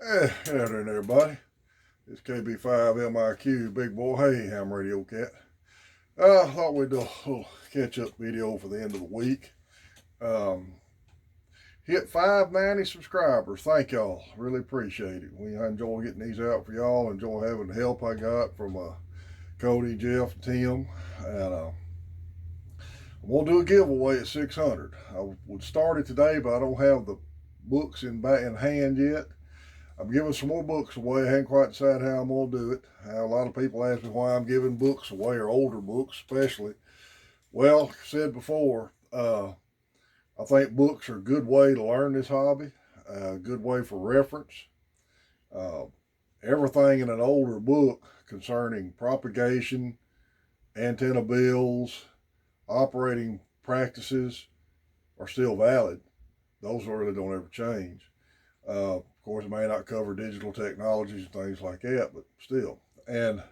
Good afternoon, everybody. It's KB5MIQ, Big Boy. Hey, Ham Radio Cat. I thought we'd do a little catch-up video for the end of the week. Um, Hit 590 subscribers. Thank y'all. Really appreciate it. I enjoy getting these out for y'all. Enjoy having the help I got from Cody, Jeff, and Tim. And I'm going to do a giveaway at 600. I would start it today, but I don't have the books in hand yet. I'm giving some more books away. I haven't quite decided how I'm going to do it. A lot of people ask me why I'm giving books away, or older books especially. Well, like I said before, I think books are a good way to learn this hobby, a good way for reference. Uh, Everything in an older book concerning propagation, antenna builds, operating practices are still valid. Those really don't ever change. Of course, it may not cover digital technologies and things like that, but still. And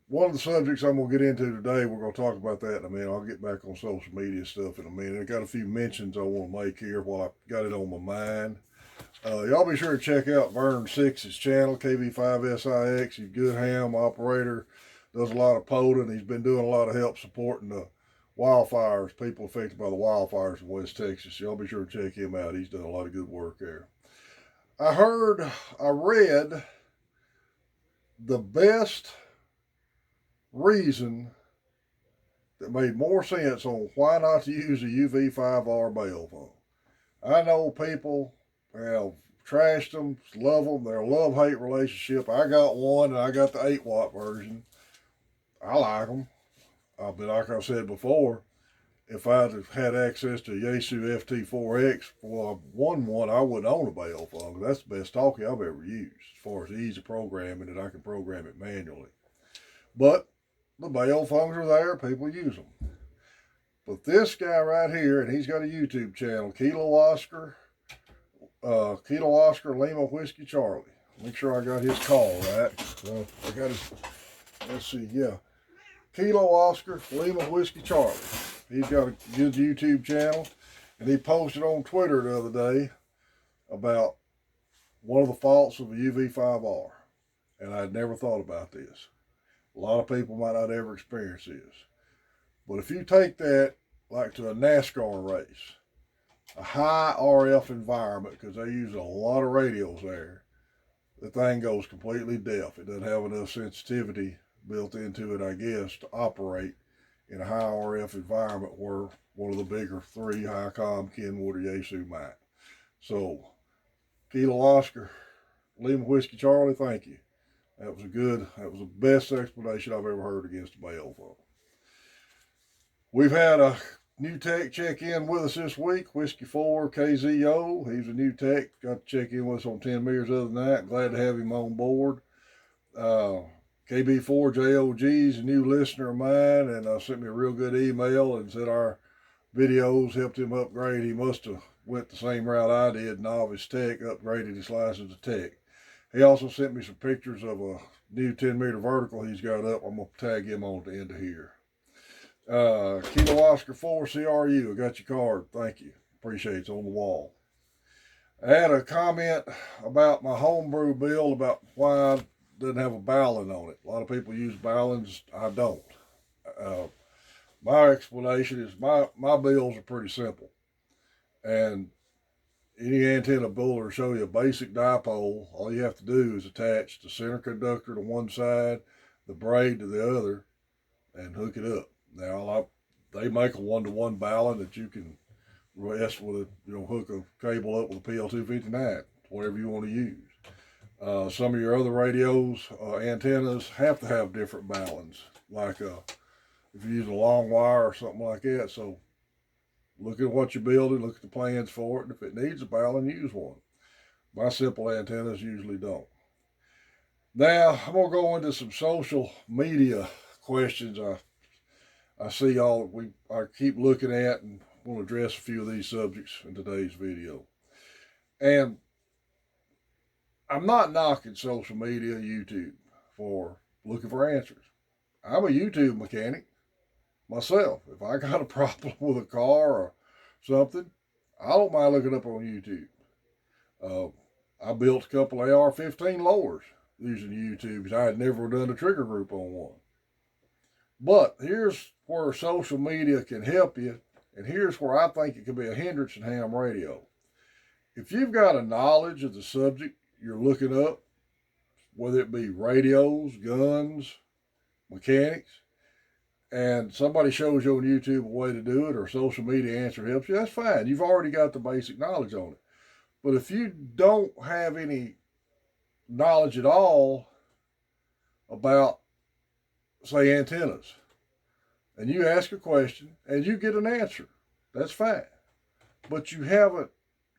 one of the subjects I'm going to get into today, we're going to talk about that in a minute. I'll get back on social media stuff in a minute. I got a few mentions I want to make here while I got it on my mind. Y'all be sure to check out Vern Six's channel, KV5SIX. He's a good ham operator, does a lot of poding. He's been doing a lot of help supporting the wildfires, people affected by the wildfires in West Texas. Y'all be sure to check him out. He's done a lot of good work there. I read the best reason that made more sense on why not to use a UV5R bail phone. I know people have trashed them, love them. They're a love-hate relationship. I got one, and I got the 8-watt version. I like them. But like I said before, if I'd have had access to Yaesu FT4X, well, I won one, I wouldn't own a bail phone. That's the best talkie I've ever used as far as easy programming, that I can program it manually. But the bail phones are there, people use them. But this guy right here, and he's got a YouTube channel, Kilo Oscar Lima Whiskey Charlie. Make sure I got his call right. I got his, let's see, yeah. Kilo Oscar Lima Whiskey Charlie. He's got a good YouTube channel, and he posted on Twitter the other day about one of the faults of a UV5R. And I'd never thought about this. A lot of people might not ever experience this. But if you take that like to a NASCAR race, a high RF environment, because they use a lot of radios there, the thing goes completely deaf. It doesn't have enough sensitivity built into it, I guess, to operate in a high RF environment where one of the bigger three, Highcom, Kenwood, or Yaesu might. So, Kilo Oscar, Lima Whiskey Charlie, thank you. That was the best explanation I've ever heard against a bail phone. We've had a new tech check in with us this week, Whiskey 4 KZO. He's a new tech, got to check in with us on 10 meters other than that. Glad to have him on board. KB4JOG's a new listener of mine, and sent me a real good email and said our videos helped him upgrade. He must have went the same route I did, novice tech, upgraded his license to tech. He also sent me some pictures of a new 10-meter vertical he's got up. I'm going to tag him on the end of here. Kilo Oscar 4 CRU, I got your card. Thank you. Appreciate it. It's on the wall. I had a comment about my homebrew build about why I didn't have a ballon on it. A lot of people use ballons. I don't. My explanation is my builds are pretty simple. And any antenna builder will show you a basic dipole. All you have to do is attach the center conductor to one side, the braid to the other, and hook it up. Now, they make a one-to-one ballon that you can rest with hook a cable up with a PL259, whatever you want to use. Some of your other radios, antennas have to have different ballons, like if you're using a long wire or something like that. So look at what you're building, look at the plans for it, and if it needs a ballon, use one. My simple antennas usually don't. Now, I'm going to go into some social media questions I see I keep looking at, and want to address a few of these subjects in today's video. And I'm not knocking social media, YouTube, for looking for answers. I'm a YouTube mechanic myself. If I got a problem with a car or something, I don't mind looking up on YouTube. I built a couple of AR-15 lowers using YouTube because I had never done a trigger group on one. But here's where social media can help you, and here's where I think it can be a hindrance in ham radio. If you've got a knowledge of the subject you're looking up, whether it be radios, guns, mechanics, and somebody shows you on YouTube a way to do it, or social media answer helps you, that's fine. You've already got the basic knowledge on it. But if you don't have any knowledge at all about, say, antennas, and you ask a question and you get an answer, that's fine. But you haven't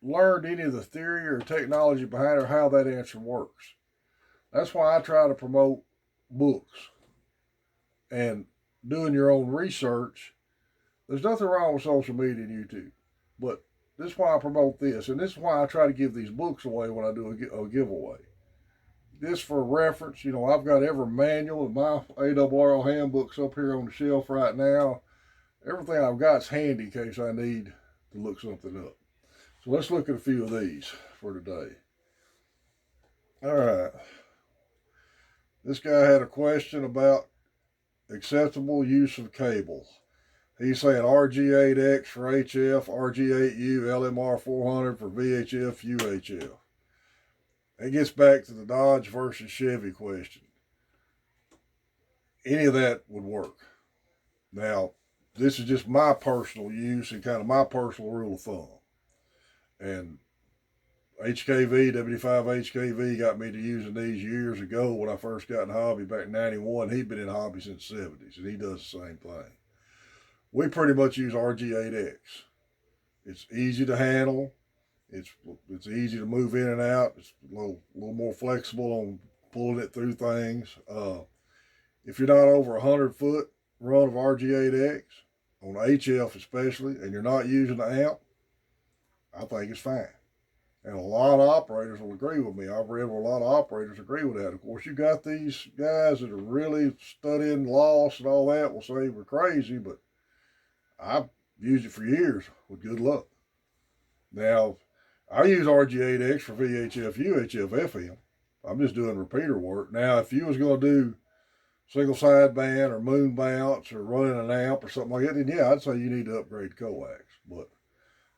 learned any of the theory or technology behind it or how that answer works. That's why I try to promote books and doing your own research. There's nothing wrong with social media and YouTube, but this is why I promote this, and this is why I try to give these books away when I do a giveaway. This for reference, I've got every manual and my ARRL handbooks up here on the shelf right now. Everything I've got is handy in case I need to look something up. So let's look at a few of these for today. All right. This guy had a question about acceptable use of cable. He's saying RG8X for HF, RG8U, LMR 400 for VHF, UHF. It gets back to the Dodge versus Chevy question. Any of that would work. Now, this is just my personal use and kind of my personal rule of thumb. And HKV, W5 HKV got me to using these years ago when I first got in the hobby back in 91. He'd been in the hobby since the 70s, and he does the same thing. We pretty much use RG8X. It's easy to handle. It's easy to move in and out. It's a little more flexible on pulling it through things. If you're not over 100-foot run of RG8X, on HF especially, and you're not using the amp, I think it's fine. And a lot of operators will agree with me. I've read where a lot of operators agree with that. Of course, you got these guys that are really studying loss and all that will say we're crazy, but I've used it for years with good luck. Now, I use RG8X for VHF, UHF, FM. I'm just doing repeater work. Now, if you was going to do single sideband or moon bounce or running an amp or something like that, then yeah, I'd say you need to upgrade coax. But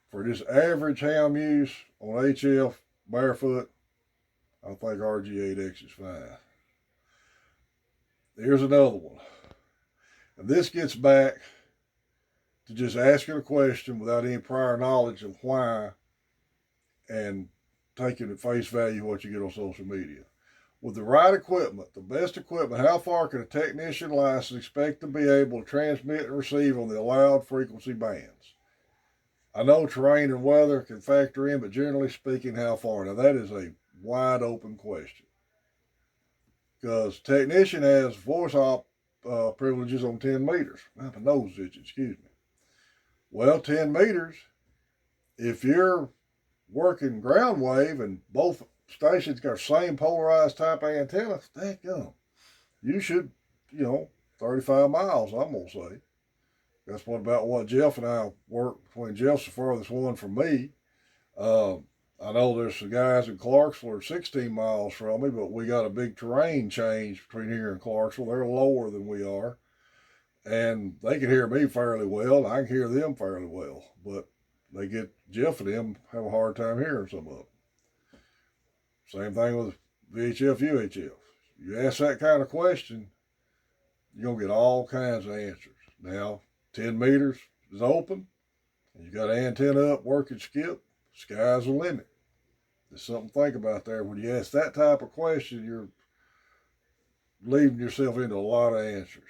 for just average ham use on HF barefoot, I think RG8X is fine. Here's another one. And this gets back to just asking a question without any prior knowledge of why and taking at face value what you get on social media. With the right equipment, the best equipment, how far can a technician licensed expect to be able to transmit and receive on the allowed frequency bands? I know terrain and weather can factor in, but generally speaking, how far? Now, that is a wide open question. Because technician has voice op privileges on 10 meters. My nose itch, excuse me. Well, 10 meters, if you're working ground wave and both stations got the same polarized type of antenna, you should, 35 miles, I'm going to say. That's what Jeff and I work between. Jeff's the farthest one from me. I know there's some guys in Clarksville are 16 miles from me, but we got a big terrain change between here and Clarksville. They're lower than we are. And they can hear me fairly well, and I can hear them fairly well. But Jeff and them have a hard time hearing some of them. Same thing with VHF, UHF. You ask that kind of question, you're going to get all kinds of answers. Now, 10 meters is open, and you got an antenna up, working skip, sky's the limit. There's something to think about there. When you ask that type of question, you're leaving yourself into a lot of answers.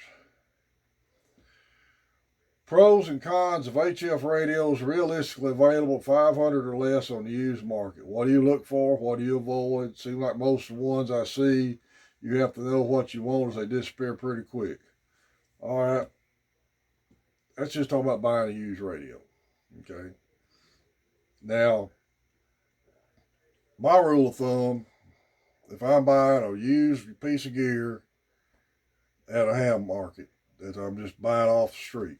Pros and cons of HF radios realistically available at 500 or less on the used market. What do you look for? What do you avoid? It seems like most of the ones I see, you have to know what you want as they disappear pretty quick. All right. That's just talking about buying a used radio. Okay. Now, my rule of thumb, if I'm buying a used piece of gear at a ham market that I'm just buying off the street,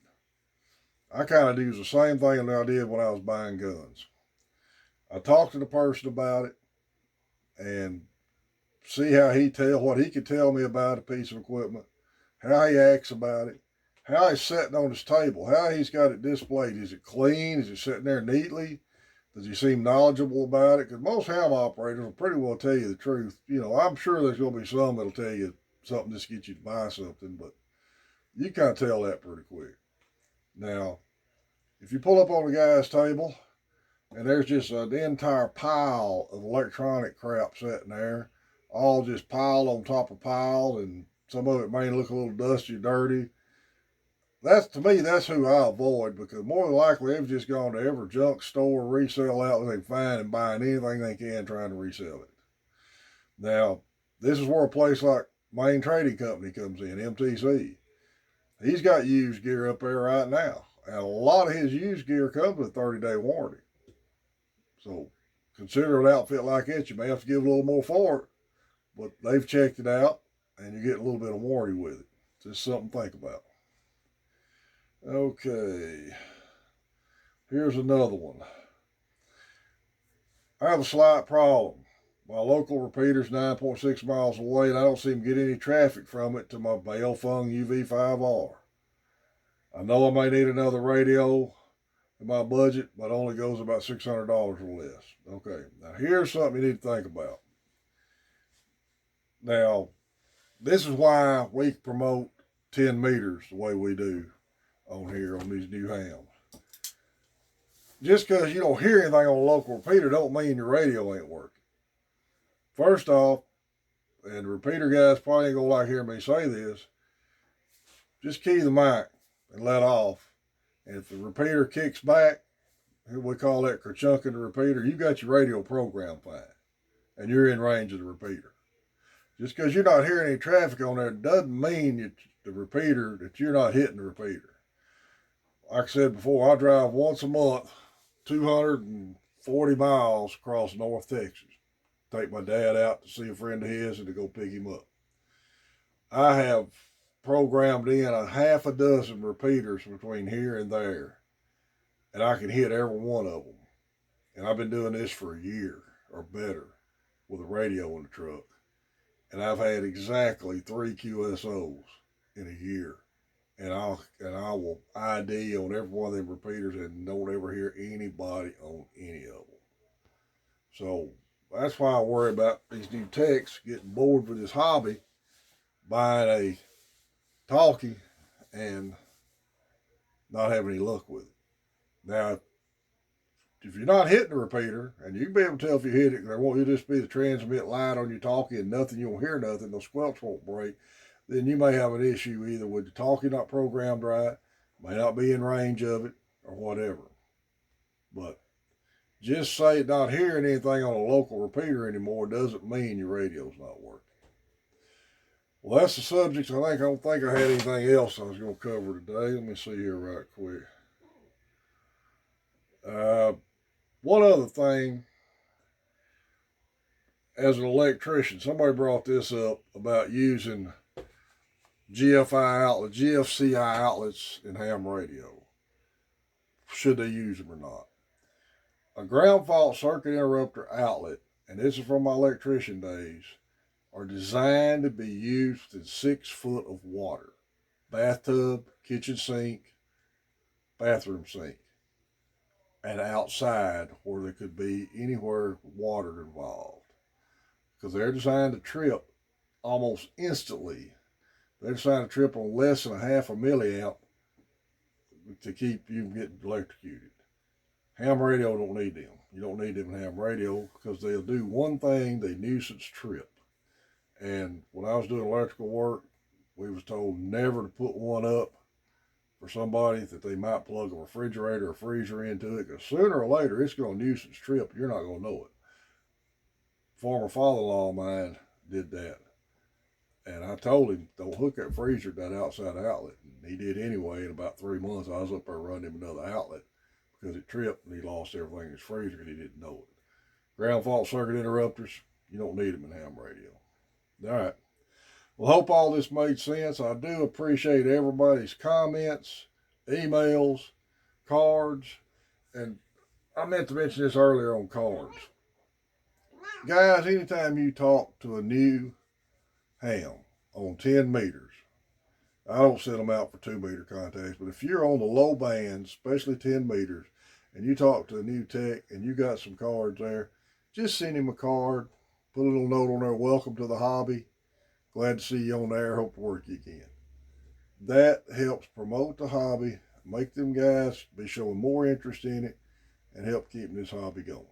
I kind of do the same thing that I did when I was buying guns. I talk to the person about it. and see what he can tell me about a piece of equipment, how he acts about it, how he's sitting on his table, how he's got it displayed. Is it clean? Is it sitting there neatly? Does he seem knowledgeable about it? Because most ham operators will pretty well tell you the truth. I'm sure there's going to be some that'll tell you something just to get you to buy something, but you kind of tell that pretty quick. Now, if you pull up on the guy's table and there's just an entire pile of electronic crap sitting there, all just piled on top of pile, and some of it may look a little dusty, dirty. To me, that's who I avoid, because more than likely they've just gone to every junk store, resale outlet they can find, and buying anything they can trying to resell it. Now, this is where a place like Main Trading Company comes in, MTC. He's got used gear up there right now, and a lot of his used gear comes with a 30-day warranty. So consider an outfit like it, you may have to give a little more for it, but they've checked it out, and you get a little bit of warranty with it. Just something to think about. Okay, here's another one. I have a slight problem. My local repeater's 9.6 miles away, and I don't seem to get any traffic from it to my Baofeng UV5R. I know I may need another radio in my budget, but only goes about $600 or less. Okay, now here's something you need to think about. Now, this is why we promote 10 meters the way we do on here on these new hams. Just because you don't hear anything on a local repeater don't mean your radio ain't working. First off, and the repeater guys probably ain't gonna like hearing me say this, just key the mic and let off. And if the repeater kicks back, we call that kerchunking the repeater, you got your radio program fine, and you're in range of the repeater. Just because you're not hearing any traffic on there doesn't mean that you're not hitting the repeater. Like I said before, I drive once a month, 240 miles across North Texas. Take my dad out to see a friend of his and to go pick him up. I have programmed in a half a dozen repeaters between here and there, and I can hit every one of them. And I've been doing this for a year or better with a radio in the truck. And I've had exactly 3 QSOs in a year. And I will ID on every one of them repeaters and don't ever hear anybody on any of them. So that's why I worry about these new techs getting bored with this hobby, buying a talkie and not having any luck with it. Now, if you're not hitting the repeater, and you can be able to tell if you hit it, there won't just be the transmit light on your talkie and nothing, you won't hear nothing, no squelch won't break, then you may have an issue either with the talkie not programmed right, may not be in range of it, or whatever. But just say not hearing anything on a local repeater anymore doesn't mean your radio's not working. Well, that's the subject. I don't think I had anything else I was going to cover today. Let me see here right quick. One other thing, as an electrician, somebody brought this up about using GFCI outlets in ham radio. Should they use them or not? A ground fault circuit interrupter outlet, and this is from my electrician days, are designed to be used in 6 foot of water. Bathtub, kitchen sink, bathroom sink. And outside where there could be anywhere water involved. Because they're designed to trip almost instantly. They're designed to trip on less than a half a milliamp to keep you from getting electrocuted. Ham radio don't need them. You don't need them in ham radio because they'll do one thing, they nuisance trip. And when I was doing electrical work, we was told never to put one up for somebody that they might plug a refrigerator or freezer into it, because sooner or later it's going to nuisance trip. You're not going to know it. Former father-in-law of mine did that. And I told him, don't hook that freezer to that outside outlet. And he did anyway. In about 3 months, I was up there running him another outlet because it tripped and he lost everything in his freezer because he didn't know it. Ground fault circuit interrupters, you don't need them in ham radio. All right. Well, hope all this made sense. I do appreciate everybody's comments, emails, cards, and I meant to mention this earlier on cards. Guys, anytime you talk to a new ham on 10 meters, I don't send them out for 2 meter contacts, but if you're on the low band, especially 10 meters, and you talk to a new tech and you got some cards there, just send him a card, put a little note on there, welcome to the hobby. Glad to see you on there. Hope to work you again. That helps promote the hobby, make them guys be showing more interest in it, and help keeping this hobby going.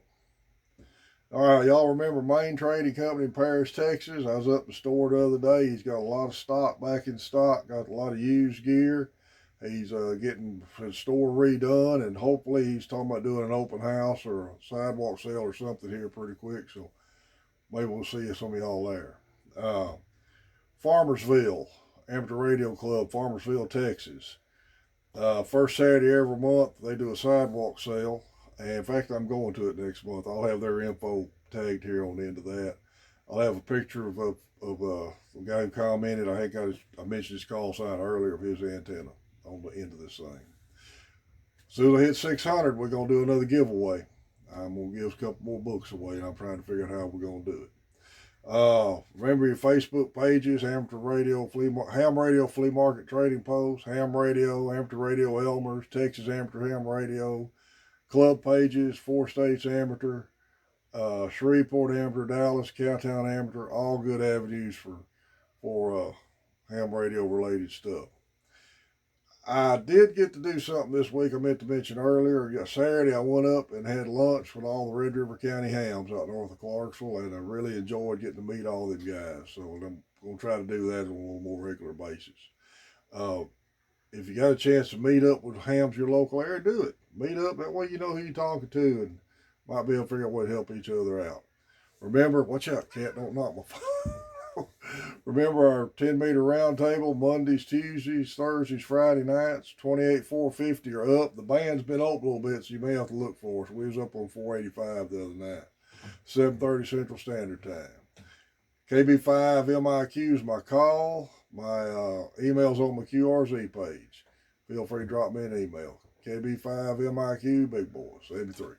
All right, y'all remember Main Trading Company in Paris, Texas? I was up at the store the other day. He's got a lot of stock back in stock, got a lot of used gear. He's getting his store redone, and hopefully he's talking about doing an open house or a sidewalk sale or something here pretty quick. So maybe we'll see some of y'all there. Uh, Farmersville Amateur Radio Club, Farmersville, Texas. First Saturday every month, they do a sidewalk sale. And in fact, I'm going to it next month. I'll have their info tagged here on the end of that. I'll have a picture of the guy who commented. I mentioned his call sign earlier of his antenna on the end of this thing. As soon as I hit 600, we're going to do another giveaway. I'm going to give a couple more books away, and I'm trying to figure out how we're going to do it. Remember your Facebook pages, Ham Radio Flea Market Trading Post, Ham Radio, Amateur Radio Elmer's, Texas Amateur Ham Radio, club pages, 4 States Amateur, Shreveport Amateur, Dallas, Cowtown Amateur, all good avenues for ham radio related stuff. I did get to do something this week I meant to mention earlier. Saturday I went up and had lunch with all the Red River County hams out north of Clarksville, and I really enjoyed getting to meet all them guys. So I'm going to try to do that on a little more regular basis. If you got a chance to meet up with hams your local area, do it. Meet up, that way you know who you're talking to and might be able to figure out what to help each other out. Remember, watch out, cat, don't knock my phone. Remember our 10-meter round table, Mondays, Tuesdays, Thursdays, Friday nights, 28,450 or up. The band's been open a little bit, so you may have to look for us. We was up on 485 the other night, 7:30 Central Standard Time. KB5 MIQ is my call. My email's on my QRZ page. Feel free to drop me an email. KB5 MIQ, big boy, 73.